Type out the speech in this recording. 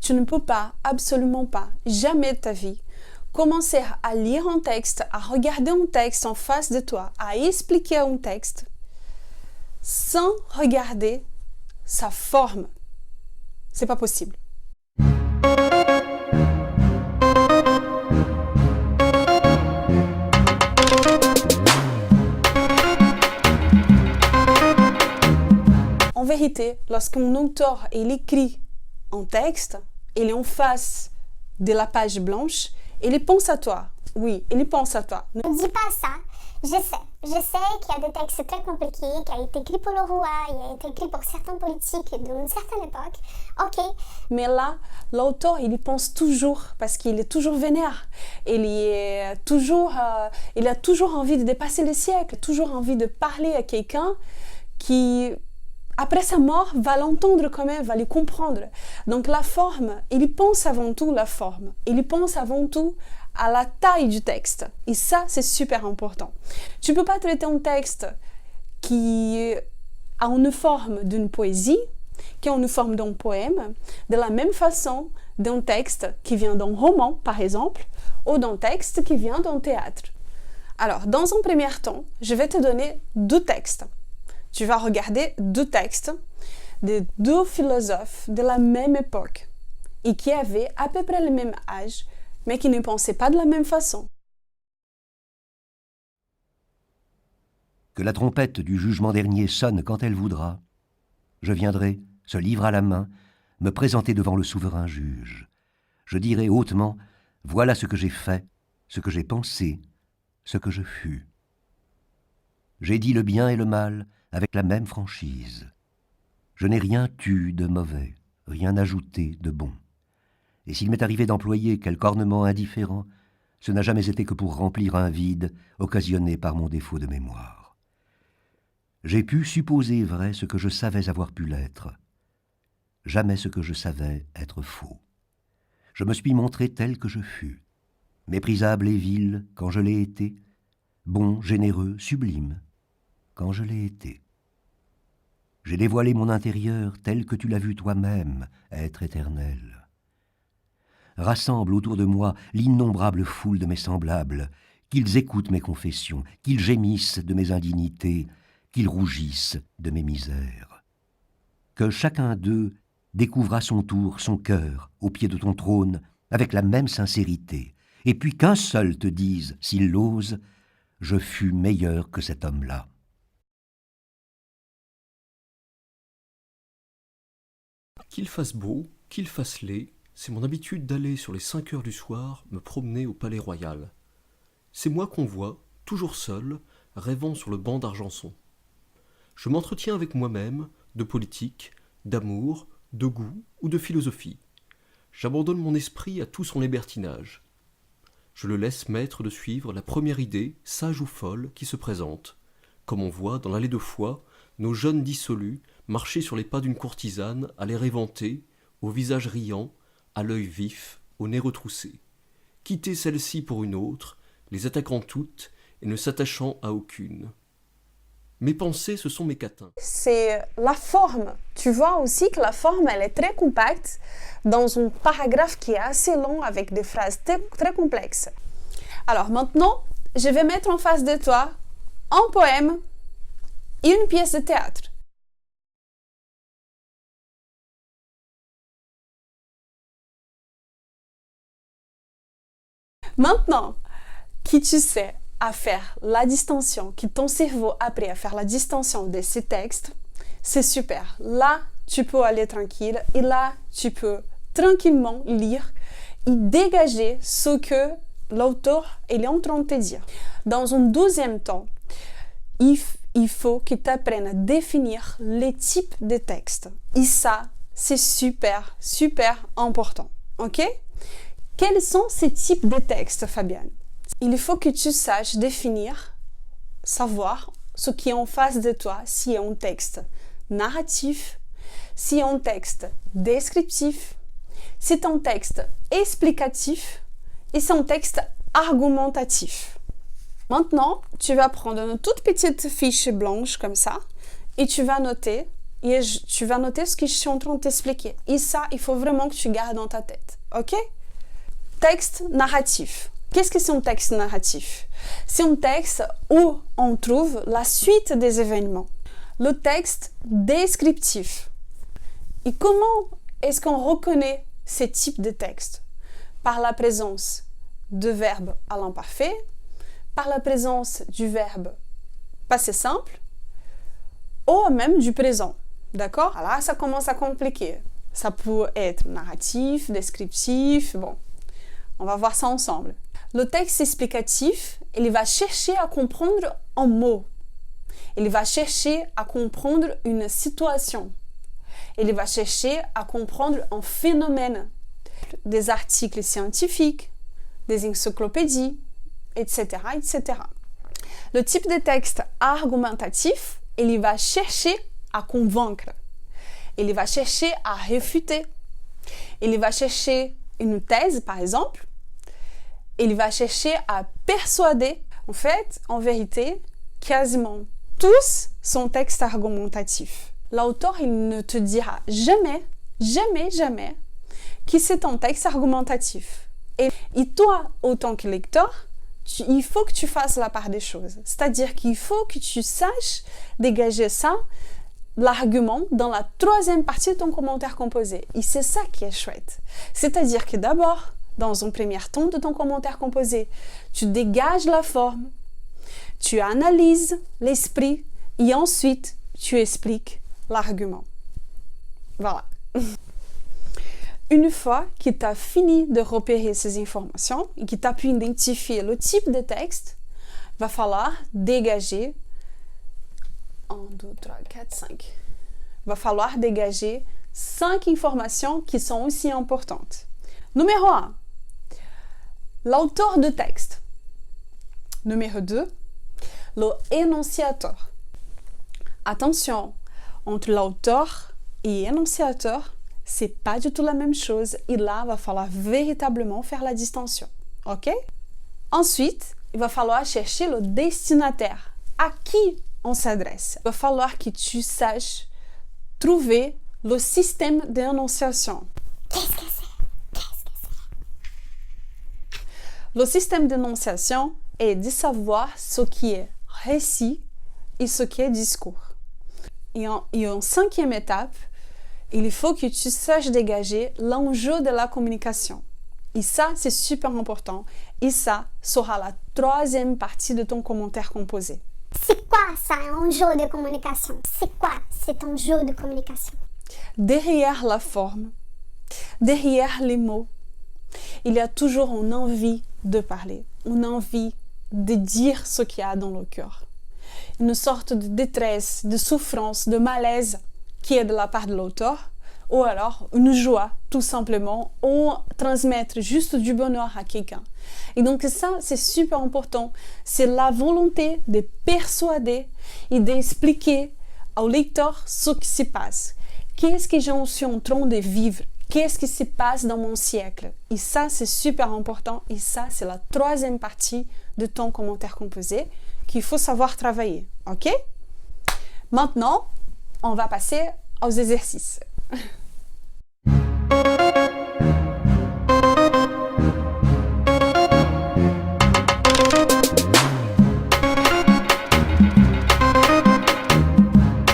tu ne peux pas, absolument pas, jamais de ta vie, commencer à lire un texte, à regarder un texte en face de toi, à expliquer un texte, sans regarder sa forme. C'est pas possible. En vérité, lorsqu'un auteur il écrit un texte, il est en face de la page blanche, il pense à toi. Oui, il pense à toi. Ne dis pas ça. Je sais qu'il y a des textes très compliqués, qui a été écrit pour le roi, il a été écrit pour certains politiques d'une certaine époque. Ok. Mais là, l'auteur, il y pense toujours, parce qu'il est toujours vénère. Il a toujours envie de dépasser le siècle, toujours envie de parler à quelqu'un qui, après sa mort, va l'entendre quand même, va le comprendre. Donc la forme, il pense avant tout la forme. Il pense avant tout à la taille du texte. Et ça, c'est super important. Tu ne peux pas traiter un texte qui a une forme d'une poésie, qui a une forme d'un poème, de la même façon d'un texte qui vient d'un roman, par exemple, ou d'un texte qui vient d'un théâtre. Alors, dans un premier temps, je vais te donner deux textes. Tu vas regarder deux textes de deux philosophes de la même époque et qui avaient à peu près le même âge, mais qui ne pensaient pas de la même façon. Que la trompette du jugement dernier sonne quand elle voudra. Je viendrai, ce livre à la main, me présenter devant le souverain juge. Je dirai hautement, voilà ce que j'ai fait, ce que j'ai pensé, ce que je fus. J'ai dit le bien et le mal avec la même franchise. Je n'ai rien tu de mauvais, rien ajouté de bon. Et s'il m'est arrivé d'employer quelque ornement indifférent, ce n'a jamais été que pour remplir un vide occasionné par mon défaut de mémoire. J'ai pu supposer vrai ce que je savais avoir pu l'être, jamais ce que je savais être faux. Je me suis montré tel que je fus, méprisable et vil quand je l'ai été, bon, généreux, sublime quand je l'ai été. J'ai dévoilé mon intérieur tel que tu l'as vu toi-même, être éternel. Rassemble autour de moi l'innombrable foule de mes semblables, qu'ils écoutent mes confessions, qu'ils gémissent de mes indignités, qu'ils rougissent de mes misères. Que chacun d'eux découvre à son tour son cœur au pied de ton trône avec la même sincérité, et puis qu'un seul te dise, s'il l'ose, « Je fus meilleur que cet homme-là ». Qu'il fasse beau, qu'il fasse laid, c'est mon habitude d'aller sur les 5 heures du soir me promener au Palais Royal. C'est moi qu'on voit, toujours seul, rêvant sur le banc d'Argenson. Je m'entretiens avec moi-même de politique, d'amour, de goût ou de philosophie. J'abandonne mon esprit à tout son libertinage. Je le laisse maître de suivre la première idée, sage ou folle, qui se présente, comme on voit dans l'allée de foie nos jeunes dissolus marcher sur les pas d'une courtisane à l'air éventé, au visage riant, à l'œil vif, au nez retroussé. Quitter celle-ci pour une autre, les attaquant toutes et ne s'attachant à aucune. Mes pensées, ce sont mes catins. C'est la forme. Tu vois aussi que la forme, elle est très compacte dans un paragraphe qui est assez long avec des phrases très complexes. Alors maintenant, je vais mettre en face de toi un poème et une pièce de théâtre. Maintenant que tu sais à faire la distinction, que ton cerveau apprend à faire la distinction de ces textes, c'est super. Là, tu peux aller tranquille et là, tu peux tranquillement lire et dégager ce que l'auteur est en train de te dire. Dans un deuxième temps, il faut que tu apprennes à définir les types de textes. Et ça, c'est super, super important. OK? Quels sont ces types de textes, Fabienne? Il faut que tu saches définir, savoir ce qui est en face de toi, si c'est un texte narratif, si c'est un texte descriptif, si c'est un texte explicatif et si c'est un texte argumentatif. Maintenant, tu vas prendre une toute petite fiche blanche comme ça et tu vas noter et tu vas noter ce que je suis en train de t'expliquer. Et ça, il faut vraiment que tu gardes dans ta tête. Ok? Texte narratif. Qu'est-ce que c'est un texte narratif? C'est un texte où on trouve la suite des événements. Le texte descriptif. Et comment est-ce qu'on reconnaît ce type de texte? Par la présence de verbes à l'imparfait, par la présence du verbe passé simple, ou même du présent. D'accord? Là, ça commence à compliquer. Ça peut être narratif, descriptif, bon. On va voir ça ensemble. Le texte explicatif, il va chercher à comprendre un mot. Il va chercher à comprendre une situation. Il va chercher à comprendre un phénomène. Des articles scientifiques, des encyclopédies, etc., etc. Le type de texte argumentatif, il va chercher à convaincre. Il va chercher à réfuter. Il va chercher une thèse, par exemple. Il va chercher à persuader. En fait, en vérité, quasiment tous sont textes argumentatifs. L'auteur, il ne te dira jamais, jamais, jamais que c'est un texte argumentatif. Et toi, autant que lecteur, il faut que tu fasses la part des choses. C'est-à-dire qu'il faut que tu saches dégager ça, l'argument, dans la troisième partie de ton commentaire composé. Et c'est ça qui est chouette. C'est-à-dire que d'abord, dans un premier temps de ton commentaire composé, tu dégages la forme, tu analyses l'esprit et ensuite tu expliques l'argument. Voilà. Une fois que tu as fini de repérer ces informations et que tu as pu identifier le type de texte, il va falloir dégager 1, 2, 3, 4, 5. Il va falloir dégager 5 informations qui sont aussi importantes. Numéro 1, l'auteur de texte. Numéro 2, le énonciateur. Attention, entre l'auteur et énonciateur, c'est pas du tout la même chose. Et là, il va falloir véritablement faire la distinction. Ok? Ensuite, il va falloir chercher le destinataire. À qui on s'adresse? Il va falloir que tu saches trouver le système d'énonciation. Qu'est-ce que c'est? Le système d'énonciation est de savoir ce qui est récit et ce qui est discours. Et en cinquième étape, il faut que tu saches dégager l'enjeu de la communication. Et ça, c'est super important. Et ça sera la troisième partie de ton commentaire composé. C'est quoi ça, un enjeu de communication? C'est quoi cet enjeu de communication? Derrière la forme, derrière les mots, il y a toujours une envie de parler, une envie de dire ce qu'il y a dans le cœur. Une sorte de détresse, de souffrance, de malaise qui est de la part de l'auteur, ou alors une joie, tout simplement, ou transmettre juste du bonheur à quelqu'un. Et donc ça, c'est super important. C'est la volonté de persuader et d'expliquer au lecteur ce qui se passe. Qu'est-ce que je suis en train de vivre? Qu'est-ce qui se passe dans mon siècle? Et ça, c'est super important. Et ça, c'est la troisième partie de ton commentaire composé qu'il faut savoir travailler. OK? Maintenant, on va passer aux exercices.